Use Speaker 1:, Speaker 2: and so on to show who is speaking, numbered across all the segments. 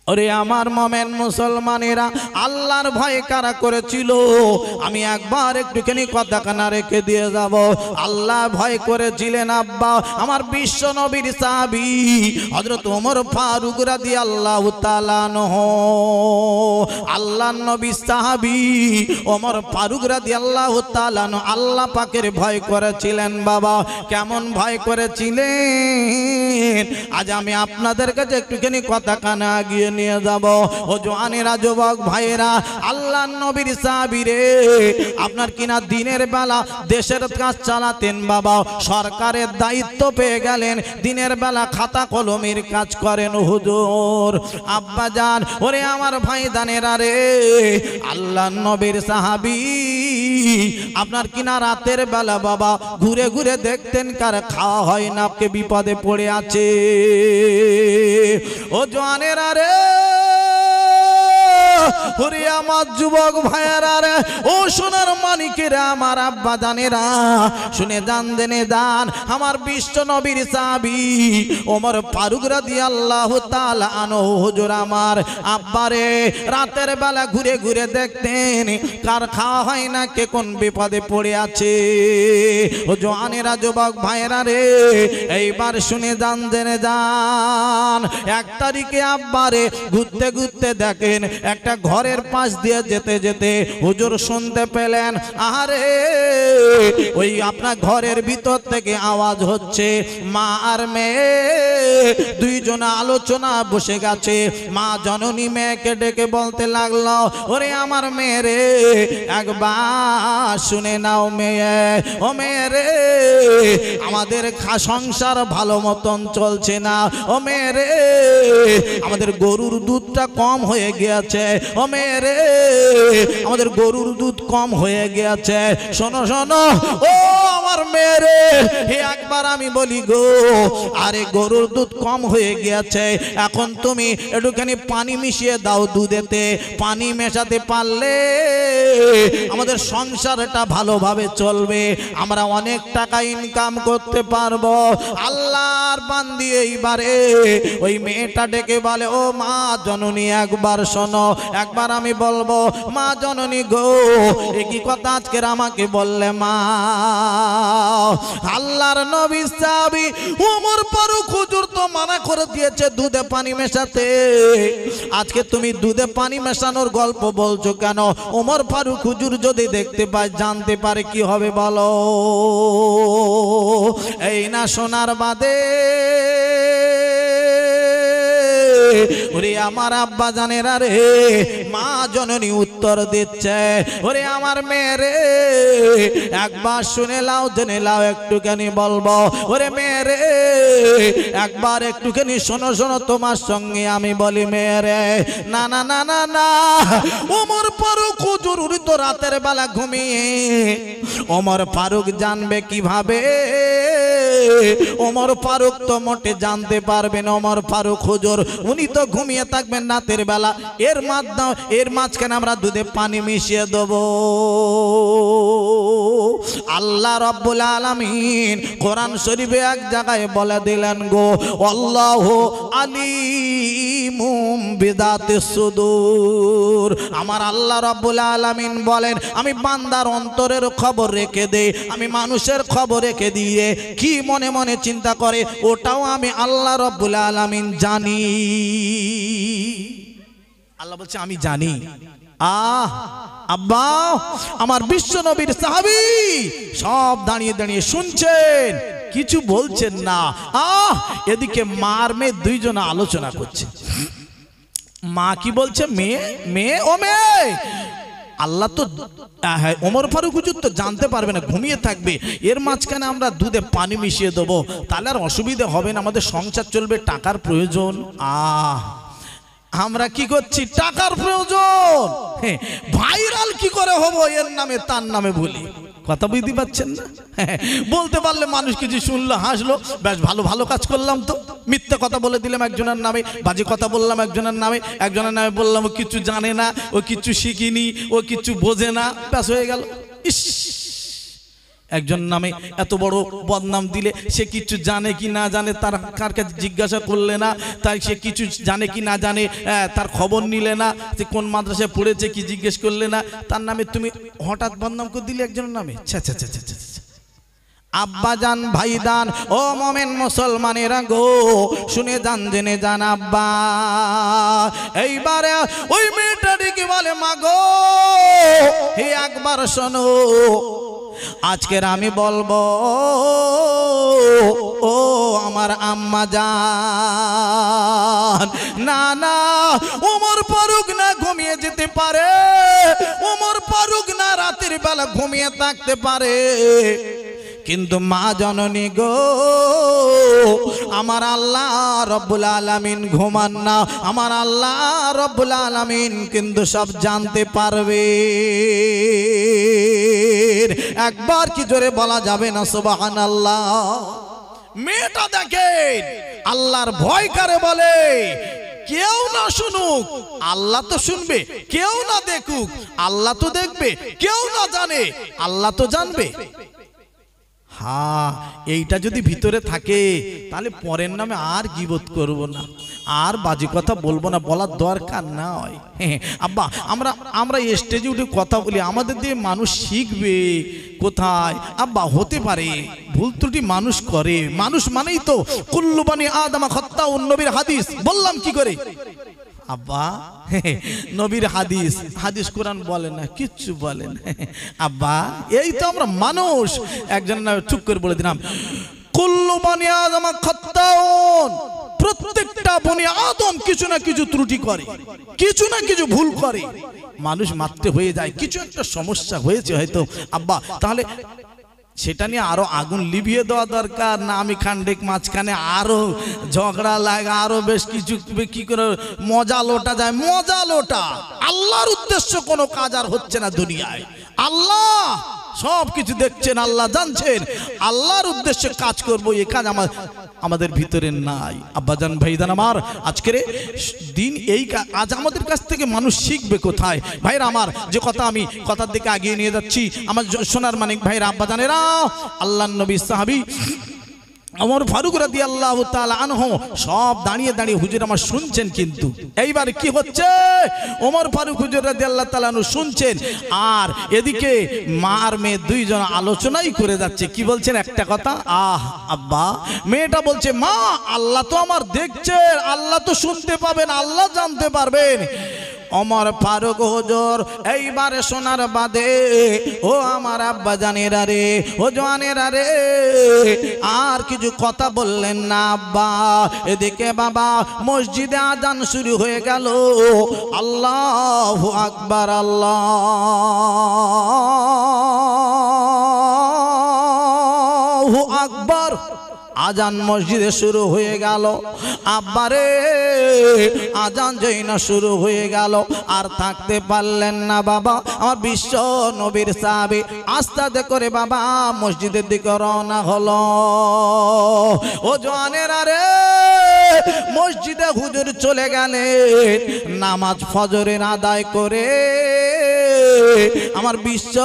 Speaker 1: ওরে আমার মোমেন মুসলমানেরা, আল্লাহর ভয় কারা করেছিল? আমি একবার একটুখানি কথা কানা রেখে দিয়ে যাব। আল্লাহ ভয় করেছিলেন আব্বা আমার বিশ্ব নবীর সাহাবী হযরত ওমর ফারুক রাদিয়াল্লাহু তাআলা আনহু। আল্লাহর নবী সাহাবী ওমর ফারুক রাদিয়াল্লাহু তাআলা আনহু আল্লাহ পাকের ভয় করেছিলেন। বাবা কেমন ভয় করেছিলেন আজ আমি আপনাদের কাছে একটুখানি কথা কানা গিয়ে নিয়ে যাব। ও জওয়ানেরা, যুবক ভাইয়েরা, আল্লাহর নবীর সাহাবী রে আপনার কিনা দিনের বেলা দেশের কাজ চালাতেন। বাবা সরকারের দায়িত্ব পেয়ে গেলেন, দিনের বেলা খাতা কলমের কাজ করেন হুজুর। আব্বা জান, ওরে আমার ভাই দানেরা রে, আল্লাহর নবীর সাহাবী আপনার কিনা রাতের বেলা বাবা ঘুরে ঘুরে দেখতেন কার খাওয়া হয় না, কে বিপদে পড়ে আছে। ও জওয়ানেরা রে, ওরে আমার যুবক ভাইয়েরা রে, ও সোনার মানিকেরা, আমার আব্বা জানেরা, শুনে যান জেনে যান, আমার বিশ্ব নবীর সাহাবী ওমর ফারুক রাদিয়াল্লাহু তাআলা আনহু হুজুর আমার আব্বারে রাতের বেলা ঘুরে ঘুরে দেখতেন কার খাওয়া হয় না, কে কোন বিপদে পড়ে আছে। ও জওয়ানেরা, যুবক ভাইয়েরা রে, এইবার শুনে যান জেনে যান, 1 তারিখে আব্বারে ঘুরতে ঘুরতে দেখেন একটা ঘরের পাশ দিয়ে যেতে যেতে হুজুর শুনতে পেলেন, আরে ওই আপনার ঘরের ভিতর থেকে আওয়াজ হচ্ছে, মা আর মেয়ে দুইজন আলোচনা বসে গেছে। মা জননী মেয়েকে ডেকে বলতে লাগলো, ওরে আমার মেয়ে রে, একবার শুনে নাও মেয়ে, ও মেয়ে রে, আমাদের সংসার ভালো মতন চলছে না। ও মেয়ে রে, আমাদের গরুর দুধটা কম হয়ে গিয়েছে। ও মেয়ে রে, আমাদের গরুর দুধ কম হয়ে গিয়েছে। শোনো শোনো, ও আমার মেয়ে রে, একবার আমি বলি গো, আরে গরুর দুধ কম হয়ে গিয়েছে, এখন তুমি একটুখানি পানি মিশিয়ে দাও দুধেতে। পানি মেশাতে পারলে আমাদের সংসারটা ভালোভাবে চলবে, আমরা অনেক টাকা ইনকাম করতে পারবো। আল্লাহর বান্দি এইবারে ওই মেয়েটা ডেকে বলে, ও মা জননী, একবার শোনো, একবার আমি বলবো। মা জননী গো, একই কথা আজকের আমাকে বললে মা। আল্লাহর নবী সাহাবী ওমর ফারুক হুজুর তো মানা করে দিয়েছে দুধে পানি মেশাতে, আজকে তুমি দুধে পানি মেশানোর গল্প বলছো কেন? ওমর ফারুক হুজুর যদি দেখতে পায়, জানতে পারে, কি হবে বলো? এই না সোনার বাদে ওরে আমার আব্বা জানেরা রে, মা জননী উত্তর দিচ্ছে, ওরে আমার মেয়ে রে, একবার শুনে লাও, জেনে লাও, একটুখানি বলবো। ওরে মেয়ে রে, একবার একটুখানি শোনো শোনো, তোমার সঙ্গে আমি বলি মেয়ে রে। না না না না না, ওমর ফারুক হুজুর উনি তো রাতের বেলা ঘুমিয়ে, ওমর ফারুক জানবে কিভাবে? ওমর ফারুক তো মোটে জানতে পারবেন, ওমর ফারুক হুজুর উনি তো ঘুমিয়ে থাকবেন রাতের বেলা। এর মাঝখানে আমরা দুধে পানি মিশিয়ে দেবো। আল্লাহ রাব্বুল আলামিন কোরআন শরীফে এক জায়গায় বলে দিলেন গো, আল্লাহু আলিমুম বিযাতিস সুদূর। আমার আল্লাহ রাব্বুল আলামিন বলেন, আমি বান্দার অন্তরের খবর রেখে দেই, আমি মানুষের খবর রেখে দিয়ে কি মনে মনে চিন্তা করে ওটাও আমি আল্লাহ রাব্বুল আলামিন জানি। আল্লাহ বলছে আমি জানি। আব্বা আমার বিশ্ব নবীর সাহাবী সব দাঁড়িয়ে দাঁড়িয়ে শুনছেন, কিছু বলছেন না। এদিকে মার মেয়ে দুইজন আলোচনা করছে। মা কি বলছে, মেয়ে মেয়ে ও মেয়ে, আল্লাহ তো ওমর ফারুক হুজুর তো জানতে পারবে না, ঘুমিয়ে থাকবে, এর মাঝখানে আমরা দুধে পানি মিশিয়ে দেবো, তাহলে আর অসুবিধা হবে না, আমাদের সংসার চলবে, টাকার প্রয়োজন। আমরা কি করছি, টাকার প্রয়োজন, ভাইরাল কি করে হবো, এর নামে তার নামে বলি। কথা বুঝতে পারছেন না? বলতে পারলে মানুষ কিছু শুনলো, হাসলো, বেশ ভালো ভালো কাজ করলাম তো। মিথ্যা কথা বলে দিলাম একজনের নামে, বাজে কথা বললাম একজনের নামে, একজনের নামে বললাম ও কিছু জানে না, ও কিছু শিখিনি, ও কিছু বোঝে না, ব্যাস হয়ে গেল। ইস, একজন নামে এত বড় বদনাম দিলে সে কিছু জানে কি না জানে তার কার কাছে জিজ্ঞাসা করলে না, তাই সে কিছু জানে কি না জানে তার খবর নিলে না, সে কোন মাদ্রাসায় পড়েছে কি জিজ্ঞেস করলে না, তার নামে তুমি হঠাৎ বদনাম করে দিলে একজনের নামে। আব্বাজান ভাইদান ও মোমেন মুসলমানেরা গো, শুনে যান জেনে যান আব্বা। এইবারে ওই মেয়েটা ডেকে বলে মা গো, হে একবার শোনো, আজকের আমি বলবো ও আমার আম্মা জান, না না ওমর ফারুক না ঘুমিয়ে যেতে পারে, ওমর ফারুক না রাতের বেলা ঘুমিয়ে থাকতে পারে, কিন্তু মা জননী গো, আমার আল্লাহ রব্বুল আলামিন ঘুমান না, আমার আল্লাহ রব্বুল আলামিন কিন্তু সব জানতে পারবে। একবার কি জোরে বলা যাবে না সুবহানাল্লাহ? মেয়েটা দেখেন আল্লাহর ভয় কারে বলে, কেউ না শুনুক আল্লাহ তো শুনবে, কেউ না দেখুক আল্লাহ তো দেখবে, কেউ না জানে আল্লাহ তো জানবে। হ্যাঁ, এইটা যদি ভিতরে থাকে তাহলে পরের নামে আর গীবত করব না, আর বাজে কথা বলবো না, বলার দরকার নয়। আব্বা আমরা স্টেজে উঠে কথা বলি, আমাদের দিয়ে মানুষ শিখবে কোথায়? আব্বা হতে পারে ভুল ত্রুটি মানুষ করে, মানুষ মানেই তো কুল্লু বানি আদম খাত্তাউন, নবীর হাদিস। বললাম কি করে আব্বা? নবীর হাদিস, হাদিস কোরআন বলে না, কিচ্ছু বলে না আব্বা। এই তো আমরা মানুষ। একজন চুপ করে বলে দিলাম কুল্লু বানি আদম খাত্তাউন, প্রত্যেকটা বনি আদম কিছু না কিছু ত্রুটি করে, কিছু না কিছু ভুল করে, মানুষ মাত্র হয়ে যায়, কিছু একটা সমস্যা হয়েছে হয়তো আব্বা, তাহলে সেটা নিয়ে আরো আগুন লিভিয়ে দেওয়া দরকার না? আমি খান্ডেক মাঝখানে আরো ঝগড়া লাগা, আরো বেশ কিছু কি করে মজা লোটা যায়, মজা লোটা। আল্লাহর উদ্দেশ্য কোনো কাজ আর হচ্ছে না দুনিয়ায়। আল্লাহ সব কিছু দেখছেন, আল্লাহ জানছেন, আল্লাহর উদ্দেশ্যে কাজ করবো, এই কাজ আমাদের ভিতরে নাই। আব্বাজান ভাইদান আমার, আজকের দিন এই আজ আমাদের কাছ থেকে মানুষ শিখবে কোথায়? ভাইরা আমার, যে কথা আমি কথার দিকে এগিয়ে নিয়ে যাচ্ছি, আমার সোনার মানিক ভাইরা, আব্বাজানেরা, আল্লাহর নবী সাহাবী ওমর ফারুক রাদিয়াল্লাহু তাআলা আনহু সব দাঁড়িয়ে দাঁড়িয়ে হুজুর আমার শুনছেন। কিন্তু এইবার কি হচ্ছে, ওমর ফারুক হুজুর রাদিয়াল্লাহু তাআলা আনহু শুনছেন, আর এদিকে মা আর মেয়ে দুইজন আলোচনাই করে যাচ্ছে। কি বলছেন একটা কথা, আব্বা, মেয়েটা বলছে মা, আল্লাহ তো আমার দেখছেন, আল্লাহ তো শুনতে পাবেন, আল্লাহ জানতে পারবেন। ওমর ফারুক হুজুর এইবারে শোনার বাদে, ও আমার আব্বা জানেরা রে, ও জওয়ানেরা রে, আর কিছু কথা বললেন না আব্বা। এদিকে বাবা মসজিদে আজান শুরু হয়ে গেল, আল্লাহু আকবার, আল্লাহু আকবার। আজান মসজিদে শুরু হয়ে গেল। আব্বারে আজান যেই না শুরু হয়ে গেল, আর থাকতে পারলেন না বাবা। আমার বিশ্ব নবীর সাহাবী আস্তে আস্তে করে বাবা মসজিদের দিকে রওনা হলো। ও জওয়ানেরা রে, মসজিদে হুজুর চলে গেলেন নামাজ ফজরের আদায় করে। আমার বিশ্ব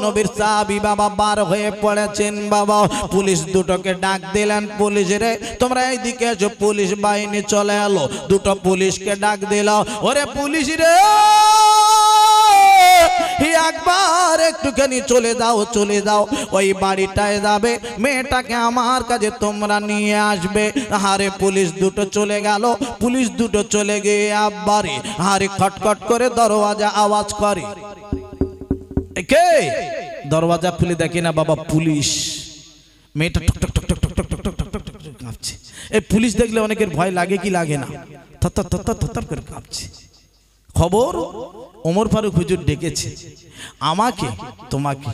Speaker 1: নবীর সাহাবী বাবা বার হয়ে পড়েছেন বাবা। পুলিশ দুটোকে ডাক দিলেন, পুলিশ রে তোমরা এইদিকে এসো। পুলিশ বাহিনী চলে এলো, দুটো পুলিশকে ডাক দিল, ওরে পুলিশ রে একবার একটুখানি চলে যাও, চলে যাও, ওই বাড়িটায় যাবে, মেয়েটাকে আমার কাছে তোমরা নিয়ে আসবে। হারে পুলিশ দুটো চলে গেল, পুলিশ দুটো চলে গিয়ে আব্বারে হারে খটখট করে দরওয়াজা আওয়াজ করে। কে? দরওয়াজা খুলে দেখে না বাবা পুলিশ। মেয়েটা টক টক টক টক টক টক টক টক টক টক কাঁপছে। এই পুলিশ দেখলে অনেকের ভয় লাগে কি লাগে না? থরথর থরথর থরথর করে কাঁপছে। খবর ওমর ফারুক হুজুর ডেকেছে আমাকে, তোমাকে।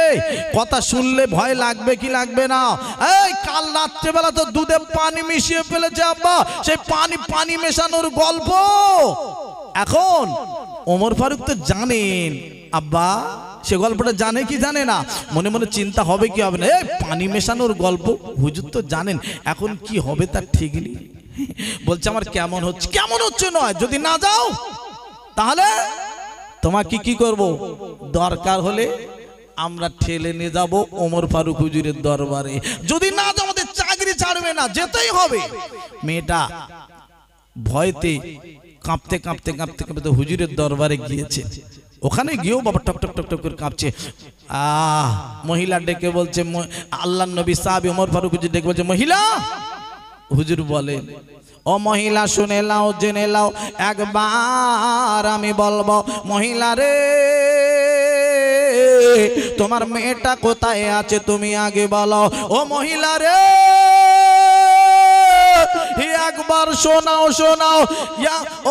Speaker 1: এই কথা শুনলে ভয় লাগবে কি লাগবে না? এই কাল রাত্রেবেলা তো দুধে পানি মিশিয়ে ফেলেছে আব্বা, সেই পানি মেশানোর গল্প। এখন ওমর ফারুক তো জানেন আব্বা, সে গল্পটা জানে কি জানে না? মনে মনে চিন্তা হবে কি হবে না, এই পানি মেশানোর গল্প হুজুর তো জানেন, এখন কি হবে তার ঠিক নেই। বলছে আমার কেমন হচ্ছে, কেমন হচ্ছে নয়, যদি না যাও তাহলে তোমাকে কি করব, দরকার হলে আমরা ঠেলে নিয়ে যাব ওমর ফারুক হুজুরের দরবারে। যদি না যাও আমাদের চাকরি ছাড়বে না, যেতেই হবে। মেয়েটা ভয়তে কাঁপতে কাঁপতে কাঁপতে কাঁপতে হুজুরের দরবারে গিয়েছে। ওখানে গিয়েও বাবা টক টক টক টক করে কাঁপছে। মহিলা ডেকে বলছে, আল্লাহর নবী সাহাবী ওমর ফারুক হুজুর ডেকে বলছে, মহিলা। হুজুর বলে, ও মহিলা শুনে লাও, জেনে লাও, একবার আমি বলবো। মহিলা রে, তোমার মেয়েটা কোথায় আছে তুমি আগে বলো। ও মহিলা রে, একবার শোনাও শোনাও।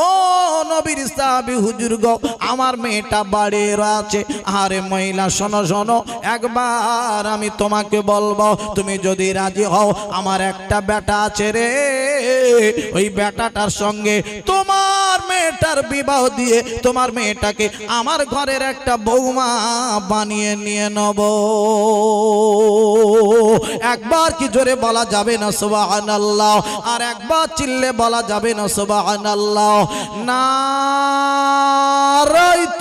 Speaker 1: ও নবীর সাহাবী হুজুর গো, আমার মেয়েটা বাড়ির আছে। আরে মহিলা শোনো শোনো, একবার আমি তোমাকে বলবো, তুমি যদি রাজি হও, আমার একটা বেটা আছে রে, ওই বেটাটার সঙ্গে তোমার মেয়েটার বিবাহ দিয়ে তোমার মেয়েটাকে আমার ঘরের একটা বৌমা বানিয়ে নিয়ে নেব। একবার কি জোরে বলা যাবে না সুবহানাল্লাহ? আর একবার চিল্লে বলা যাবে না সুবহানাল্লাহ? নারায়ে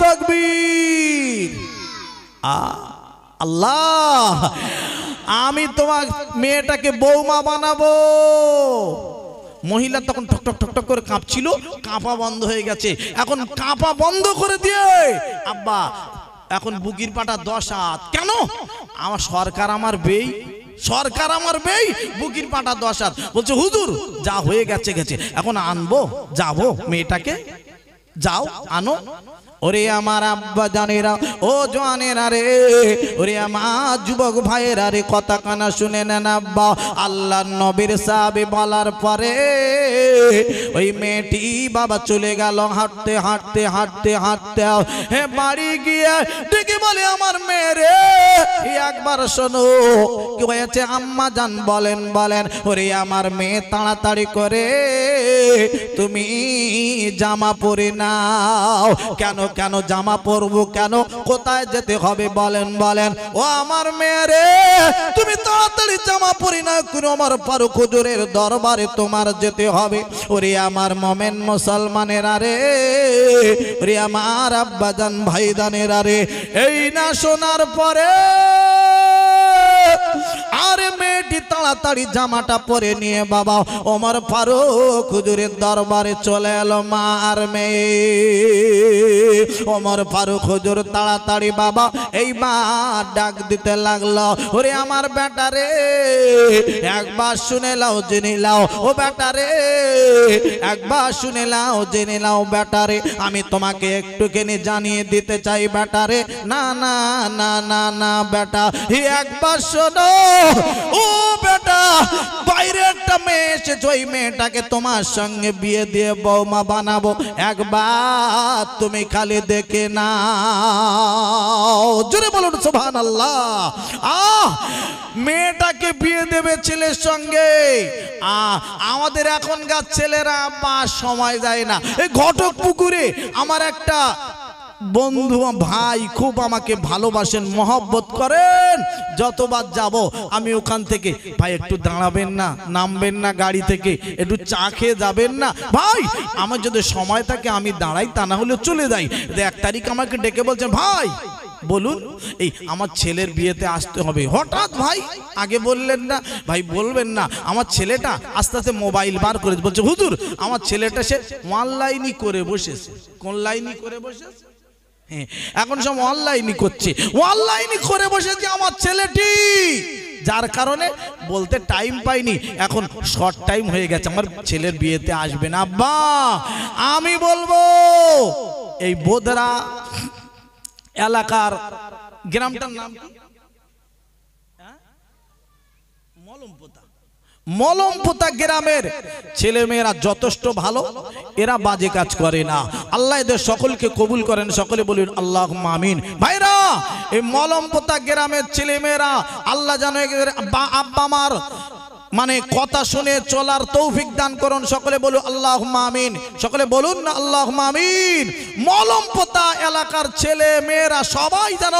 Speaker 1: তাকবীর। আল্লাহ, আমি তোমার মেয়েটাকে বৌমা বানাবো। মহিলা তখন ঠক ঠক ঠক ঠক করে কাঁপছিল, কাঁপা বন্ধ হয়ে গেছে। এখন কাঁপা বন্ধ করে দিয়ে, আব্বা এখন বুকির পাটা 10 হাত। কেন? আমার সরকার আমার বেই, সরকার আমার বেই, বুকির পাটা 10 হাত। বলছে হুজুর যা হয়ে গেছে গেছে, এখন আনবো, যাবো মেয়েটাকে, যাও আনো। ওরে আমার আব্বা জানেরা, ও জানেরা রে, ওরে আমার যুবক ভাইয়েরা রে, কথা কানা শুনে নেন আব্বা। আল্লাহর নবীর সাহাবী বলার পরে ওই মেয়েটি বাবা চলে গেল হাঁটতে হাঁটতে হাঁটতে হাঁটতে। হে বাড়ি গিয়ে ডেকে বলে, আমার মেয়ে রে, একবার শোনো কি হয়েছে আম্মা জান বলেন বলেন। ওরে আমার মেয়ে, তাড়াতাড়ি করে তুমি জামা পরে নাও। কেন কেন জামা পরবো কেন, কোথায় যেতে হবে বলেন বলেন। ও আমার মেয়ে রে, তুমি তাড়াতাড়ি জামা পরে নাও, কোন আমার ফারুক হুজুরের দরবারে তোমার যেতে হবে। ওরে আমার মোমেন মুসলমানেরা রে, ওরে আমার আব্বাজান ভাইদানেরা রে, এই না শোনার পরে আরে মেয়েটি তাড়াতাড়ি জামাটা পরে নিয়ে বাবা ওমর ফারুক হুজুরের দরবারে চলে এলো। মা আর মেয়ে, ওমর ফারুক হুজুর তাড়াতাড়ি বাবা এইবার ডাক দিতে লাগলো, ওরে আমার বেটা রে, একবার শুনে লাও জেনে লাও। ও বেটা রে, একবার শুনে লাও জেনে লাও বেটা রে, আমি তোমাকে একটুখানি জানিয়ে দিতে চাই বেটা রে। না না না না না বেটা, একবার শোনো। ও বেটা, বাইরে একটা মেয়ে এসেছে, ওই মেয়েটাকে তোমার সঙ্গে বিয়ে দিয়ে বৌমা বানাবো, একবার তুমি খালি দেখে নাও। জোরে বলুন সুবহানাল্লাহ। মেয়েটাকে বিয়ে দেবে ছেলের সঙ্গে। আমাদের এখনকার ছেলেরা বা সময় যায় না। এই ঘটক পুকুরে আমার একটা বন্ধু ভাই খুব আমাকে ভালোবাসেন, মহব্বত করেন। যতবার যাব আমি ওখান থেকে, ভাই একটু দাঁড়াবেন না, নামবেন না গাড়ি থেকে, একটু চা খেয়ে যাবেন না ভাই। আমার যদি সময় থাকে আমি দাঁড়াই, তা না হলে চলে যাই। 1 তারিখ আমাকে ডেকে বলছে, ভাই বলুন এই আমার ছেলের বিয়েতে আসতে হবে। হঠাৎ ভাই, আগে বললেন না। ভাই বলবেন না, আমার ছেলেটা আস্তে আস্তে মোবাইল বার করে বলছে, হুজুর আমার ছেলেটা সে অনলাইনই করে বসেছে। কোন লাইনই করে বসেছে? এখন সব অনলাইনই করছে, অনলাইনই করে বসেছে আমার ছেলেটি, যার কারণে বলতে টাইম পাইনি। এখন শর্ট টাইম হয়ে গেছে, আমার ছেলের বিয়েতে আসবে না। আব্বা আমি বলবো, এই বোদরা এলাকার গ্রামটার নাম কি? মলমপোতা। মলমপোতা গ্রামের ছেলে মেয়েরা যথেষ্ট ভালো, এরা বাজে কাজ করে না। আল্লাহ এদের সকলকে কবুল করেন, সকলে বলুন আল্লাহুম্মা আমিন। ভাইরা, এই মলমপোতা গ্রামের ছেলে মেয়েরা আল্লাহ জানে আব্বা মার মানে কথা শুনে চলার তৌফিক দান করুন, সকলে বলুন আল্লাহুম্মা আমিন। সকলে বলুন না আল্লাহুম্মা আমিন। মলমপোতা এলাকার ছেলে মেয়েরা সবাই যেন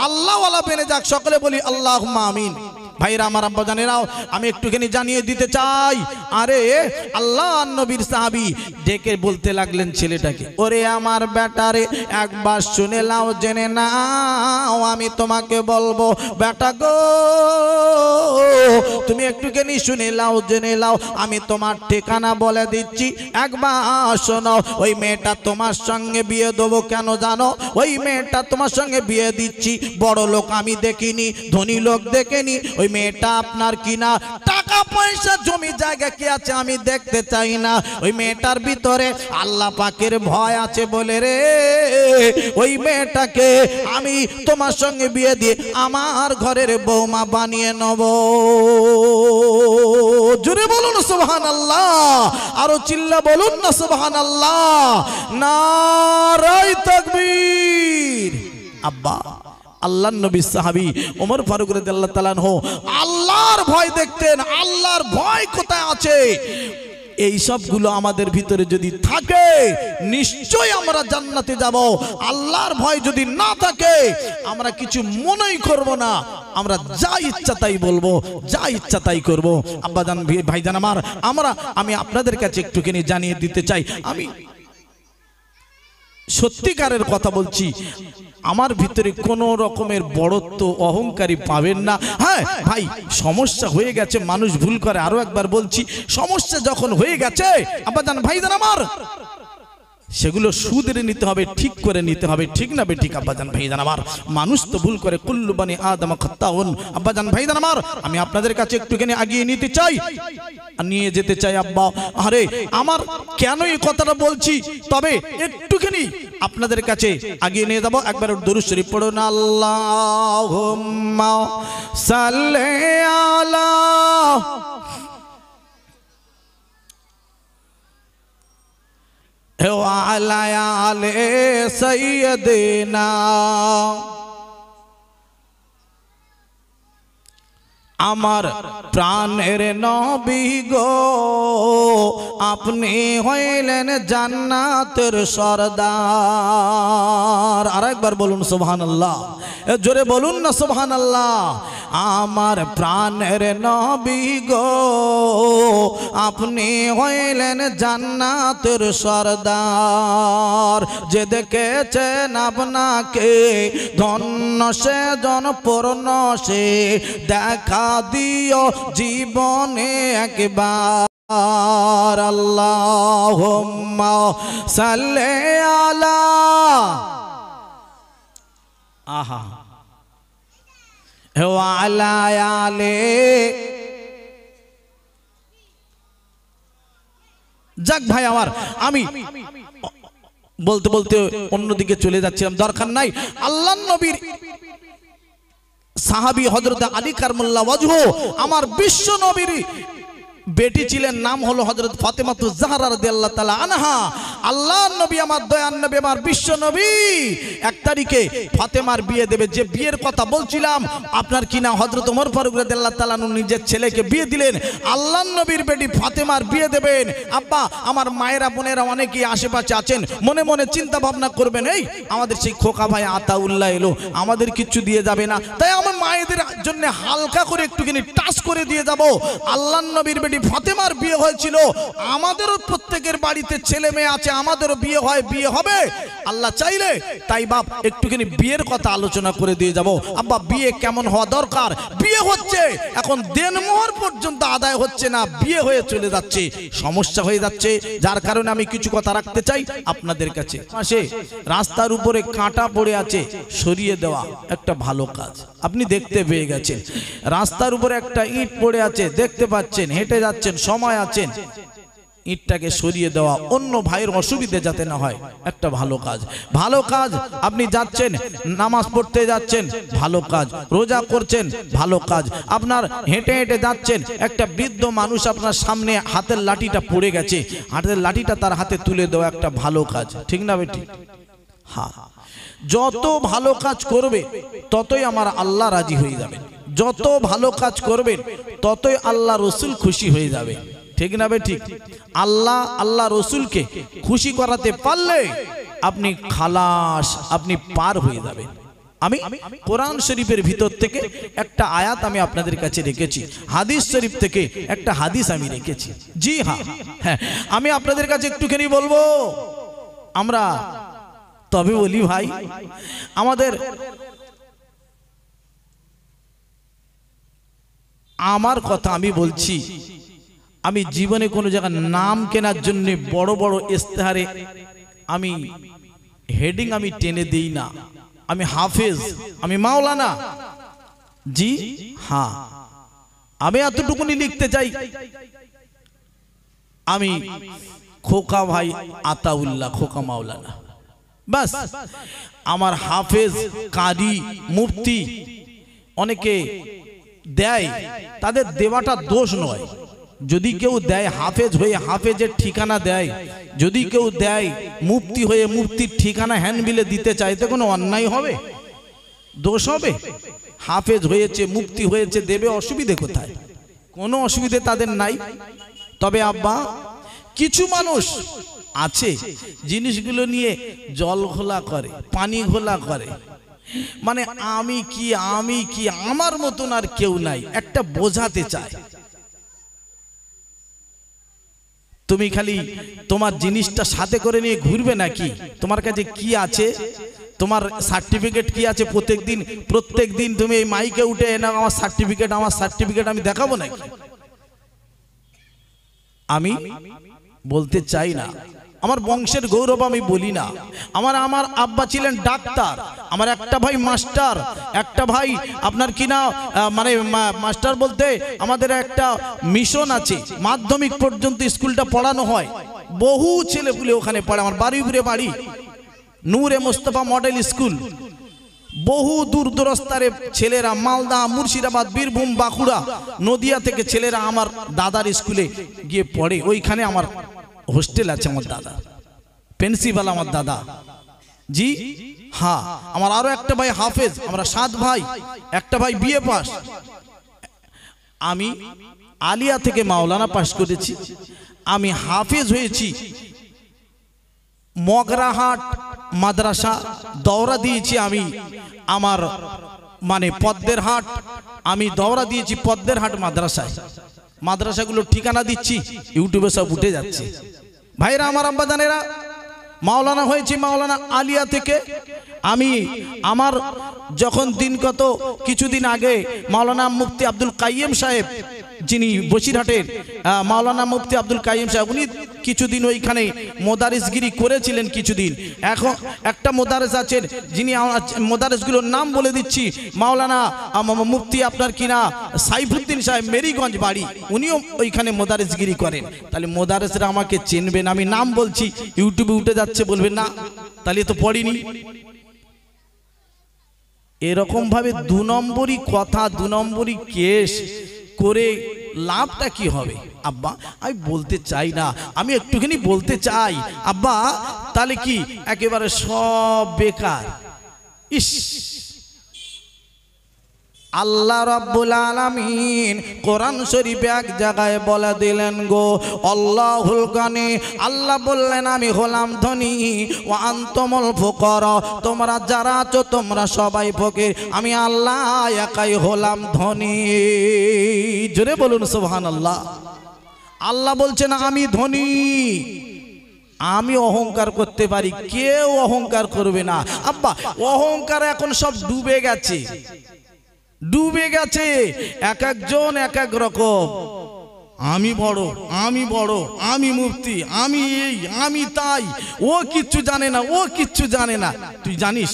Speaker 1: আল্লাহওয়ালা বেনে যাক, সকলে বলি আল্লাহুম্মা আমিন। ভাইরা আমার আব্বা জানেরাও আমি একটুখানি জানিয়ে দিতে চাই। আরে আল্লাহ নবীর সাহাবী ডেকে বলতে লাগলেন ছেলেটাকে, ওরে আমার বেটারে একবার শুনে নাও, জেনে নাও, আমি তোমাকে বলবো বেটা গো, তুমি একটুখানি শুনে নাও, জেনে নাও, আমি তোমার ঠিকানা বলে দিচ্ছি, একবার শোনো। ওই মেয়েটা তোমার সঙ্গে বিয়ে দেবো কেন জানো? ওই মেয়েটা তোমার সঙ্গে বিয়ে দিচ্ছি, বড় লোক আমি দেখিনি, ধনী লোক দেখেনি, ওই মেয়েটা আপনার কিনা টাকা পয়সা জমি জায়গা কি আছে আমি দেখতে চাই না, ওই মেয়েটার ভিতরে আল্লাহ পাকের ভয় আছে বলে রে ওই মেয়েটাকে আমি তোমার সঙ্গে বিয়ে দিয়ে আমার ঘরের বৌমা বানিয়ে নেব। জোরে বলুন সুবহানাল্লাহ, আরো চিল্লা বলুন না সুবহানাল্লাহ, নারায়ে তাকবীর। আব্বা আল্লাহর নবী সাহাবী ওমর ফারুক রাদিয়াল্লাহু তাআলা আনহু আল্লাহর ভয় দেখতেন। আল্লাহর ভয় কোথায় আছে? এই সবগুলো আমাদের ভিতরে যদি থাকে নিশ্চয়ই আমরা জান্নাতে যাব। আল্লাহর ভয় যদি না থাকে আমরা কিছু মনেই করব না, আমরা যা ইচ্ছা তাই বলবো, যা ইচ্ছা তাই করব। আব্বাজান ভাইজান আমার, আমি আপনাদের কাছে একটুখানি জানিয়ে দিতে চাই, আমি সত্যিকারের কথা বলছি, আমার ভিতরে কোনো রকমের বড়ত্ব অহংকারী পাবেন না। হ্যাঁ ভাই, সমস্যা হয়ে গেছে, মানুষ ভুল করে, আরো একবার বলছি, সমস্যা যখন হয়ে গেছে আব্বাজান ভাইজান আমার, সেগুলো সুদরে নিতে হবে, ঠিক করে নিতে হবে, ঠিক না বেঠিক আব্বাজান ভাইজান আমার? মানুষ তো ভুল করে, কুল্লু বানি আদম খাত্তাউন। আব্বাজান ভাইজান আমার, আমি আপনাদের কাছে একটুখানি আগিয়ে নিতে চাই, নিয়ে যেতে চাই। আব্বা আরে আমার কেন এই কথাটা বলছি, তবে একটুখানি আপনাদের কাছে আগিয়ে নিয়ে যাব। একবার দরুদ শরীফ পড়ুন, আল্লাহুম্মা সাল্লি আলা ওয়ালা আলে সাইয়্যিদিনা। আমার প্রাণের নবী গো, আপনি হইলেন জান্নাতের সরদার। আরেকবার বলুন সুবহানাল্লাহ, জোরে বলুন না সুবহানাল্লাহ। আমার প্রাণের নবী গো, আপনি হইলেন জান্নাতের সরদার। যে দেখেছেন আপনাকে ধন্য সে জনপূর্ণ সে, দেখা দিও জীবনে একবার। আল্লাহুম্মা সাল্লি আলা, আহা ওয়ালা আলে। যাক ভাই আমার, আমি বলতে বলতে অন্যদিকে চলে যাচ্ছিলাম, দরকার নাই। আল্লাহর নবীর সাহাবী হযরত আলী কারমুল্লাহ ওয়াজহু, আমার বিশ্ব নবীর বেটি ছিলেন, নাম হলো হযরত ফাতেমাতুজ জাহরা রাদিয়াল্লাহু তাআলা আনহা। আল্লাহর নবী, আমার দয়ার নবী, আমার বিশ্ব নবী 1 তারিখে ফাতেমার বিয়ে দেবে। যে বিয়ের কথা বলছিলাম আপনার কিনা হযরত ওমর ফারুক রাদিয়াল্লাহু তাআলা আনহু নিজের ছেলেকে বিয়ে দিলেন, আল্লাহর নবীর বেটি ফাতেমার বিয়ে দেবেন। আব্বা আমার মায়েরা বোনেরা অনেকেই আশেপাশে আছেন, মনে মনে চিন্তা ভাবনা করবেন, এই আমাদের সেই খোকা ভাই আতাউল্লাহ এলো, আমাদের কিচ্ছু দিয়ে যাবে না, তাই আমার মায়েদের জন্য হালকা করে একটুখানি টাচ করে দিয়ে যাব। আল্লাহর নবীর বেটি ফাতেমার বিয়ে হয়েছিল, আমাদেরও প্রত্যেকের বাড়িতে ছেলে মেয়ে আছে, আমাদেরও বিয়ে হয়, বিয়ে হবে আল্লাহ চাইলে। তাই বাপ একটুখানি বিয়ের কথা আলোচনা করে দিয়ে যাব। আব্বা বিয়ে কেমন হওয়া দরকার? বিয়ে হচ্ছে এখন দেনমোহর পর্যন্ত আদায় হচ্ছে না, বিয়ে হয়ে চলে যাচ্ছে, সমস্যা হয়ে যাচ্ছে, যার কারণে আমি কিছু কথা রাখতে চাই আপনাদের কাছে। পাশে রাস্তার উপরে কাঁটা পড়ে আছে, সরিয়ে দেওয়া একটা ভালো কাজ। আপনি দেখতে পেয়ে গেছেন রাস্তার উপরে একটা ইট পড়ে আছে, দেখতে পাচ্ছেন, হেঁটে যাচ্ছেন, সময় আছেন, ইটটাকে সরিয়ে দেওয়া, অন্য ভাইয়ের অসুবিধে যাতে না হয়, একটা ভালো কাজ। ভালো কাজ। আপনি যাচ্ছেন নামাজ পড়তে যাচ্ছেন, ভালো কাজ। রোজা করছেন, ভালো কাজ। আপনার হেঁটে হেঁটে যাচ্ছেন, একটা বৃদ্ধ মানুষ আপনার সামনে হাতের লাঠিটা পড়ে গেছে, হাতের লাঠিটা তার হাতে তুলে দেওয়া একটা ভালো কাজ, ঠিক না বেটি? হ্যাঁ, যত ভালো কাজ করবে ততই আমার আল্লাহ রাজি হয়ে যাবে, যত ভালো কাজ করবেন ততই আল্লাহ রসুল খুশি হয়ে যাবে, ঠিক না বেটি? আল্লাহ রসুলকে খুশি করাতে পারলে আপনি খালাস, আপনি পার হয়ে যাবেন। আমি কোরআন শরীফের ভিতর থেকে একটা আয়াত আমি আপনাদের কাছে রেখেছি, হাদিস শরীফ থেকে একটা হাদিস আমি রেখেছি। জি হ্যাঁ, হ্যাঁ, আমি আপনাদের কাছে একটুখানি বলবো। আমরা তবে বলি ভাই, আমাদের আমার কথা আমি বলছি, আমি জীবনে কোনো জায়গায় নাম কেনার জন্য বড় বড় ইস্তেহারে আমি হেডিং আমি টেনে দেই না। আমি হাফেজ, আমি মাওলানা। জি হ্যাঁ, আমি এতটুকুনি লিখতে চাই, আমি খোকা ভাই আতাউল্লাহ, খোকা মাওলানা, বাস। আমার হাফেজ, কারি, মুফতি অনেকে দেয়, তাদের দেওয়াটা দোষ নয়। যদি কেউ দেয় হাফেজ হয়ে হাফেজের ঠিকানা দেয়, যদি কেউ দেয় মুফতি হয়ে মুফতির ঠিকানা হ্যান্ডবিলে দিতে চায়, তো কোনো অন্যায় হবে? দোষ হবে? হাফেজ হয়েছে, মুফতি হয়েছে, দেবে, অসুবিধে কোথায়? কোনো অসুবিধে তাদের নাই। তবে আব্বা, কিছু মানুষ আছে জিনিসগুলো নিয়ে জল ঘোলা করে, পানি ঘোলা করে, মানে আমি কি আমি কি, আমার মতন আর কেউ নাই, একটা বোঝাতে চায়। তুমি খালি তোমার জিনিসটা সাথে করে নিয়ে ঘুরবে নাকি? তোমার কাছে কি আছে, তোমার সার্টিফিকেট কি আছে? প্রত্যেক দিন তুমি এই মাইকে উঠে না আমার সার্টিফিকেট, আমার সার্টিফিকেট আমি দেখাবো নাকি? আমি বলতে চাই না, আমার বংশের গৌরব আমি বলি না। আমার আব্বা ছিলেন ডাক্তার, আমার একটা ভাই মাস্টার, একটা ভাই আপনার কি না মানে মাস্টার বলতে আমাদের একটা মিশন আছে, মাধ্যমিক পর্যন্ত স্কুলটা পড়ানো হয়, বহু ছেলেপুলে ওখানে পড়ে। আমার বাড়িপুরে বাড়ি, নূরে মোস্তফা মডেল স্কুল, বহু দূর দূরস্থারে ছেলেরা, মালদা, মুর্শিদাবাদ, বীরভূম, বাঁকুড়া, নদিয়া থেকে ছেলেরা আমার দাদার স্কুলে গিয়ে পড়ে। ওইখানে আমার হোস্টেল আছে, আমার দাদা প্রিন্সিপাল, আমার দাদা। জি হ্যাঁ, আমার আরো একটা ভাই হাফেজ, আমরা 7 ভাই, একটা ভাই বিএ পাস। আমি আলিয়া থেকে মাওলানা পাস করেছি। আমি হাফেজ হয়েছি মগরাহাট মাদ্রাসা, দৌড়া দিয়েছি আমি আমার মানে পদ্মের হাট, আমি দৌড়া দিয়েছি পদ্মের হাট মাদ্রাসায়। মাদ্রাসাগুলোর ঠিকানা দিচ্ছি, ইউটিউবে সব উঠে যাচ্ছে। ভাইরা আমার, আব্বা জানেরা, মাওলানা হয়েছি মাওলানা আলিয়া থেকে। আমি আমার যখন দিনগত কিছুদিন আগে মাওলানা মুফতি আব্দুল কাইয়্যিম সাহেব, যিনি বসিরহাটের মাওলানা মুফতি আব্দুল কাইয়্যিম সাহেব, উনি কিছুদিন ওইখানে মোদারিসগিরি করেছিলেন কিছুদিন। এখন একটা মোদারেস আছেন, যিনি মোদারেসগুলোর নাম বলে দিচ্ছি, মাওলানা মুফতি আপনার কিনা সাইফুদ্দিন সাহেব, মেরিগঞ্জ বাড়ি, উনিও ওইখানে মোদারেসগিরি করেন। তাহলে মোদারেসরা আমাকে চিনবেন, আমি নাম বলছি, ইউটিউবে উঠে যাচ্ছে, বলবেন না তাহলে তো পড়িনি। এরকম ভাবে 2 নম্বরই কথা, 2 নম্বরই কেস করে লাভটা কি হবে? আব্বা আমি বলতে চাই না, আমি একটুখানি বলতে চাই আব্বা, তাহলে কি একেবারে সব বেকার? ইস, আল্লাহ রাব্বুল আলামিন কোরআন শরীফে এক জায়গায় বলে দিলেন গো, আল্লাহুল গানি, আল্লাহ বললেন আমি হলাম ধনী, ওয়া আনতুমুল ফুকারা, তোমরা যারা আছো তোমরা সবাই ফকির, আমি আল্লাহ একাই হলাম ধনী। জোরে বলুন সুবহানাল্লাহ। আল্লাহ বলছেন আমি ধনী, আমি অহংকার করতে পারি, কেউ অহংকার করবে না। আব্বা অহংকার এখন সব ডুবে গেছে, ডুবে গেছে, এক একজন এক এক রকম। আমি বড়, আমি বড়, আমি মুফতি, আমি এই, আমি তাই, ও কিচ্ছু জানে না, ও কিচ্ছু জানে না। তুই জানিস?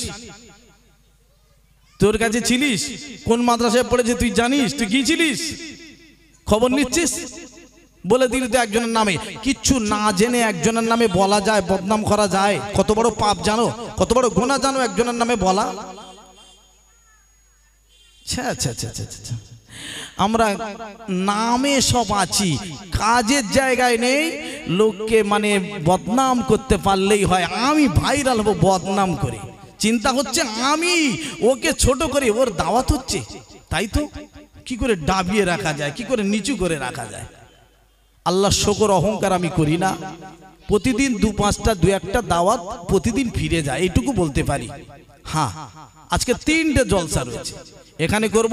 Speaker 1: তোর কাছে ছিলিস? কোন মাদ্রাসায় পড়েছে তুই জানিস? তুই গিয়েছিলিস? খবর নিচ্ছিস? বলে দিলি তো একজনের নামে, কিচ্ছু না জেনে একজনের নামে বলা যায়, বদনাম করা যায়। কত বড় পাপ জানো, কত বড় গুনাহ জানো একজনের নামে বলা? আমরা নামে সব আছি, কাজের জায়গায় নেই। লোককে মানে বদনাম করতে পারলেই হয়, আমি ভাইরাল হবো বদনাম করে। চিন্তা হচ্ছে আমি ওকে ছোট করে, ওর দাওয়াত হচ্ছে, তাই তো কি করে ডাবিয়ে রাখা যায়, কি করে নিচু করে রাখা যায়। আল্লাহ শুকর, অহংকার আমি করি না। প্রতিদিন 2-5টা 2-1টা দাওয়াত প্রতিদিন ফিরে যায়, এইটুকু বলতে পারি। হ্যাঁ, আজকে 3টে জলসা রয়েছে। এখানে করব,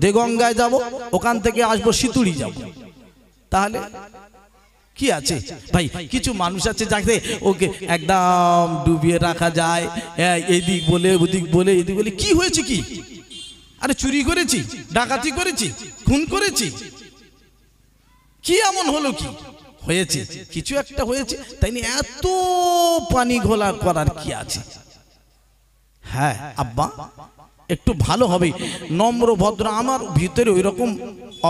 Speaker 1: দেগঙ্গায় যাব, ওখান থেকে আসবো সিতুড়ি যাব। তাহলে কি আছে ভাই? কিছু মানুষ আছে যাকে ওকে একদম ডুবিয়ে রাখা যায়, এদিক বলে ওদিক বলে, এদিক বলে। কি হয়েছে কি? আরে চুরি করেছি, ডাকাতি করেছি, খুন করেছি, কি এমন হলো? কি হয়েছে? কিছু একটা হয়েছে, তাই নিয়ে এত পানি ঘোলা করার কি আছে? হ্যাঁ আব্বা, একটু ভালো হবে, নম্র ভদ্র। আমার ভিতরে ওই রকম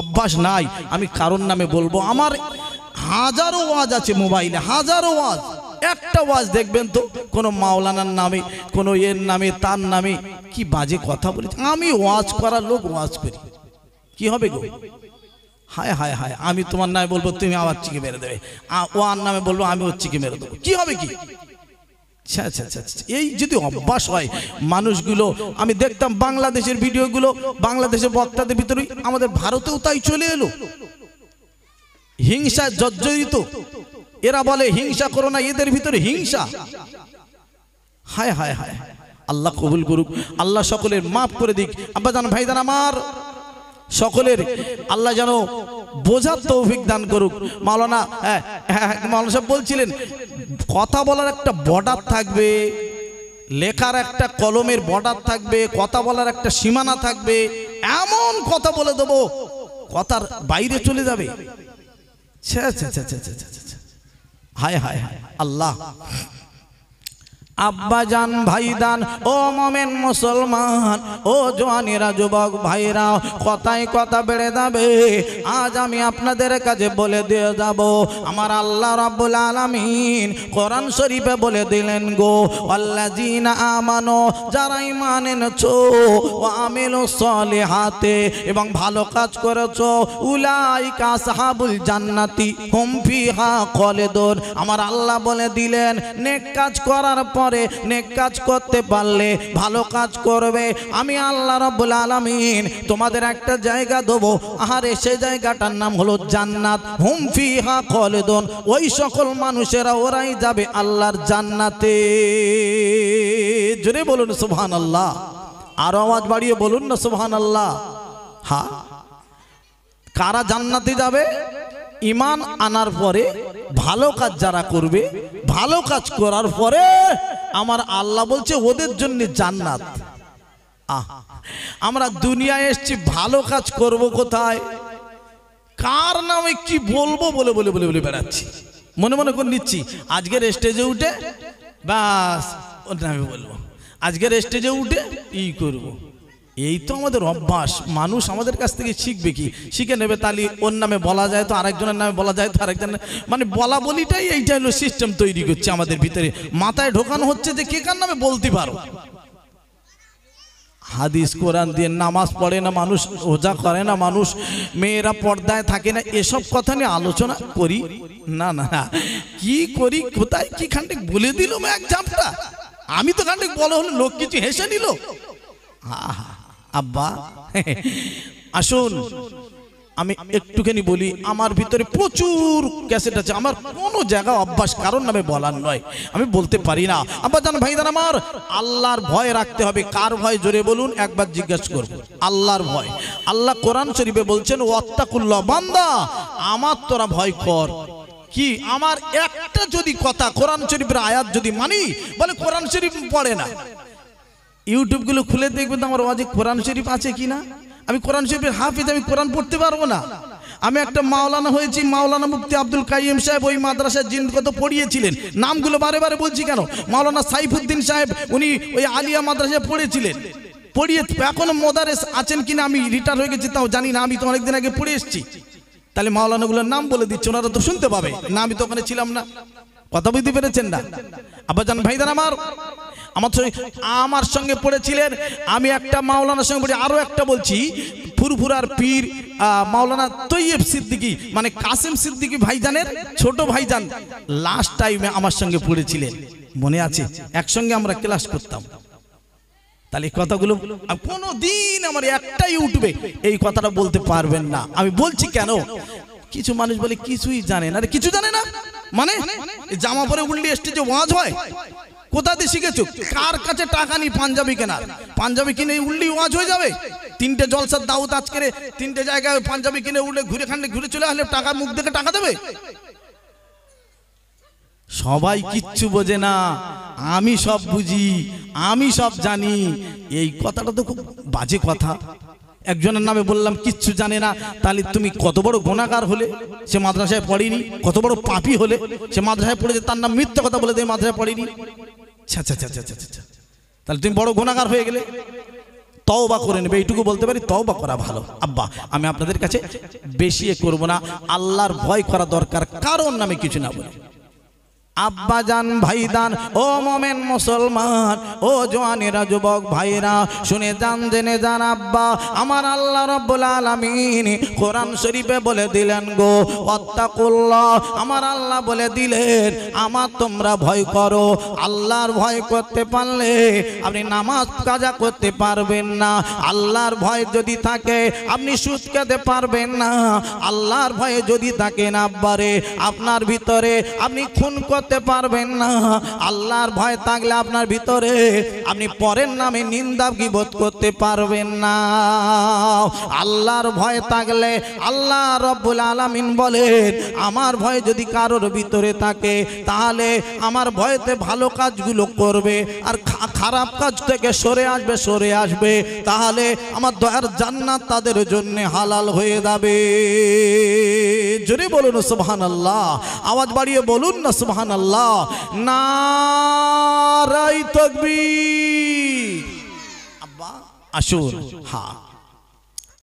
Speaker 1: অভ্যাস নাই, আমি কারণ নামে বলবো। আমার হাজারো ওয়াজ আছে মোবাইলে, হাজারো ওয়াজ। একটা ওয়াজ দেখবেন তো কোনো মাওলানার নামে, কোনো এর নামে, তার নামে কি বাজে কথা বলেছে। আমি ওয়াজ করার লোক, ওয়াজ করি, কি হবে গো? হায় হায় হায়, আমি তোমার নামে বলবো, তুমি আবার চিকে মেরে দেবে, ওয়ার নামে বলবো, আমি ওর চিকে মেরে দেবো, কি হবে কি? এই যদি অভ্যাস হয় মানুষগুলো, আমি দেখতাম বাংলাদেশের ভিডিওগুলো, বাংলাদেশের বক্তাদের ভিতরে, আমাদের ভারতেও তাই চলে এলো। হিংসা জর্জরিত, এরা বলে হিংসা করো না, এদের ভিতরে হিংসা। হায় হায় হায়, আল্লাহ কবুল করুক, আল্লাহ সকলের মাফ করে দিক। আব্বাজান ভাইজান আমার সকলের আল্লাহ যেন বোঝার তৌফিক দান করুক। মাওলানা মাওলানা সাহেব বলছিলেন, কথা বলার একটা বর্ডার থাকবে, লেখার একটা কলমের বর্ডার থাকবে, কথা বলার একটা সীমানা থাকবে। এমন কথা বলে দেবো, কথার বাইরে চলে যাবে। হায় হায় হায় আল্লাহ। আব্বাজান ভাইদান, ও মোমেন মুসলমান, ও জওয়ানেরা, যুবক ভাইরা, কথায় কথা বেড়ে যাবে। আজ আমি আপনাদের কাছে বলে দিয়ে যাব, আমার আল্লাহ রাব্বুল আলামিন কোরআন শরীফে বলে দিলেন গো, আল্লাযীনা আমানু, যারা ঈমান এনেছো, ওয়া আমিলুস সলিহাতে, এবং ভালো কাজ করেছো, উলাইকা আসহাবুল জান্নাতি হুম ফিহা খালিদুন। আমার আল্লাহ বলে দিলেন, নেক কাজ করার পরে, নেক কাজ করতে পারলে, ভালো কাজ করবে, আমি আল্লাহ রাব্বুল আলামিন তোমাদের একটা জায়গা দেবো। আরে সেই জায়গাটার নাম হলো জান্নাত। হুম ফিহা খালিদুন, ওই সকল মানুষেরা, ওরাই যাবে আল্লাহর জান্নাতে। জোরে বলুন সুবহানাল্লাহ, আর আওয়াজ বাড়িয়ে বলুন না সুবহানাল্লাহ। হ্যাঁ, কারা জান্নাতে যাবে? ঈমান আনার পরে ভালো কাজ যারা করবে, ভালো কাজ করার পরে আমার আল্লাহ বলছে ওদের জন্য জান্নাত। আমরা দুনিয়ায় এসেছি, ভালো কাজ করব কোথায়, কার নামে কি বলবো বলে বলে বলে বলে বেড়াচ্ছি, মনে মনে করে নিচ্ছি। আজকের স্টেজে উঠে বাস ওর নামে বলবো, আজকের স্টেজে উঠে ই করবো। এই তো আমাদের অভ্যাস। মানুষ আমাদের কাছ থেকে শিখবে কি? শিখে নেবে, তাহলে ওর নামে বলা যায় তো আরেকজনের নামে বলা যায় তো আরেকজনের, মানে বলা বলিটাই এইটা হলো সিস্টেম তৈরি করছে আমাদের ভিতরে। মাথায় ঢোকানো হচ্ছে যে কে কার নামে বলতে পারো। হাদিস কোরআন দিয়ে নামাজ পড়ে না মানুষ, রোজা করে না মানুষ, মেয়েরা পর্দায় থাকে না, এসব কথা নিয়ে আলোচনা করি না। না না, কি করি, কোথায় কি খান্ডিক বলে দিল এক ঝাপটা। আমি তো খান্ডিক বলা হলো, লোক কিছু হেসে নিল। আব্বা আসুন, আমি একটুখানি বলি, আমার ভিতরে প্রচুর ক্যাসেট আছে, আমার কোনো জায়গা অভ্যাস কারণ নামে বলার নয়, আমি বলতে পারি না। আব্বাজান ভাইজান আমার, আল্লাহর ভয় রাখতে হবে। কার ভয়? জোরে বলুন, একবার জিজ্ঞাসা করব। আল্লাহর ভয়। আল্লাহ কোরআন শরীফে বলছেন, ওয়াত্তাকুল্লাহ, বান্দা আমার তোরা ভয় কর। কি আমার একটা যদি কথা কোরআন শরীফের আয়াত যদি মানি, বলে কোরআন শরীফ পড়ে না। ইউটিউবগুলো খুলে দেখবেন তো আমার ওয়াজে কোরআন শরীফ আছে কিনা। আমি কোরআন শরীফের হাফিজ, আমি কোরআন পড়তে পারবো না। আমি একটা মাওলানা হয়েছি, মাওলানা মুফতি আব্দুল কাইয়িম সাহেব ওই মাদ্রাসার জিন কত পড়িয়েছিলেন, নামগুলো বারে বারে বলছি কেন। মাওলানা সাইফুদ্দিন সাহেব, উনি ওই আলিয়া মাদ্রাসায় পড়েছিলেন, পড়িয়ে এখনো মোদারেস আছেন কিনা আমি রিটায়ার হয়ে গেছি তাও জানি না, আমি তো অনেকদিন আগে পড়ে এসেছি। তাহলে মাওলানাগুলোর নাম বলে দিচ্ছে, ওনারা তো শুনতে পাবে না, আমি তো ওখানে ছিলাম না। কথা বুঝতে পেরেছেন না? আব্বাজান ভাইজান আমার সঙ্গে পড়েছিলেন। আমি একটা মাওলানার সঙ্গে পড়ি, আরো একটা বলছি, ফুরফুরার পীর মাওলানা তৈয়ব সিদ্দিকী, মানে কাসেম সিদ্দিকী ভাইজানের ছোট ভাইজান, লাস্ট টাইমে আমার সঙ্গে পড়েছিলেন, মনে আছে? একসঙ্গে আমরা ক্লাস করতাম। তাহলে কথাগুলো কোনো দিন আমার একটা ইউটিউবে এই কথাটা বলতে পারবেন না। আমি বলছি কেন, কিছু মানুষ বলে কিছুই জানে না। আরে কিছু জানে না মানে জামা পরে উল্টে স্টেজে ওয়াজ হয়, কোথাতে শিখেছো? কার কাছে টাকা নি পাঞ্জাবি কেনার? পাঞ্জাবি কিনে উল্লি ওয়াজ হয়ে যাবে। তিনটে জলসার দাওয়াত আজকে তিনটে জায়গায় পাঞ্জাবি কিনে উঠলে ঘুরে খান্ডে ঘুরে চলে আসলে টাকা মুখ দেখে টাকা দেবে? সবাই কিচ্ছু বোঝে না, আমি সব বুঝি, আমি সব জানি। এই কথাটা তো খুব বাজে কথা। একজনের নামে বললাম কিচ্ছু জানে না, তাহলে তুমি কত বড় গুনাহগার হলে? সে মাদ্রাসায় পড়েনি। কত বড় পাপী হলে? সে মাদ্রাসায় পড়েছে, তার নাম মিথ্যা কথা বলে দিয়ে মাদ্রাসায় পড়েনি। তাহলে তুমি বড় গুনাহগার হয়ে গেলে। তওবা করে নেবে, এইটুকু বলতে পারি, তওবা করা ভালো। আব্বা আমি আপনাদের কাছে বেশি করব না, আল্লাহর ভয় করা দরকার, কারণ নামে কিছু না বলে। আব্বা জান ভাইদান ও মোমেন মুসলমান ও জওয়ানেরা যুবক ভাইরা শুনে যান জেনে যান। আব্বা আমার আল্লাহ রাব্বুল আলামিন কোরআন শরীফে বলে দিলেন গো ওয়াত্তাকুল্লাহ, আমার আল্লাহ বলে দিলেন আমার তোমরা ভয় করো। আল্লাহর ভয় করতে পারলে আপনি নামাজ কাজা করতে পারবেন না। আল্লাহর ভয় যদি থাকে আপনি সুদ খেতে পারবেন না। আল্লাহর ভয়ে যদি থাকেন আব্বারে আপনার ভিতরে আপনি খুন করতে পারবেন না। আল্লাহর ভয় থাকলে আপনার ভিতরে আপনি পরের নামে নিন্দা গীবত করতে পারবেন না। আল্লাহর ভয় থাকলে আল্লাহ রাব্বুল আলামিন বলেন আমার ভয় যদি কারোর ভিতরে থাকে তাহলে আমার ভয়তে ভালো কাজগুলো করবে আর খারাপ কাজ থেকে সরে আসবে, তাহলে আমার দয়ার জান্নাত তাদের জন্য হালাল হয়ে যাবে। জোরে বলুন সুবহানাল্লাহ, আওয়াজ বাড়িয়ে বলুন না সুবহানাল্লাহ। নারায়ে তাকবীর। আব্বা আসুন, হ্যাঁ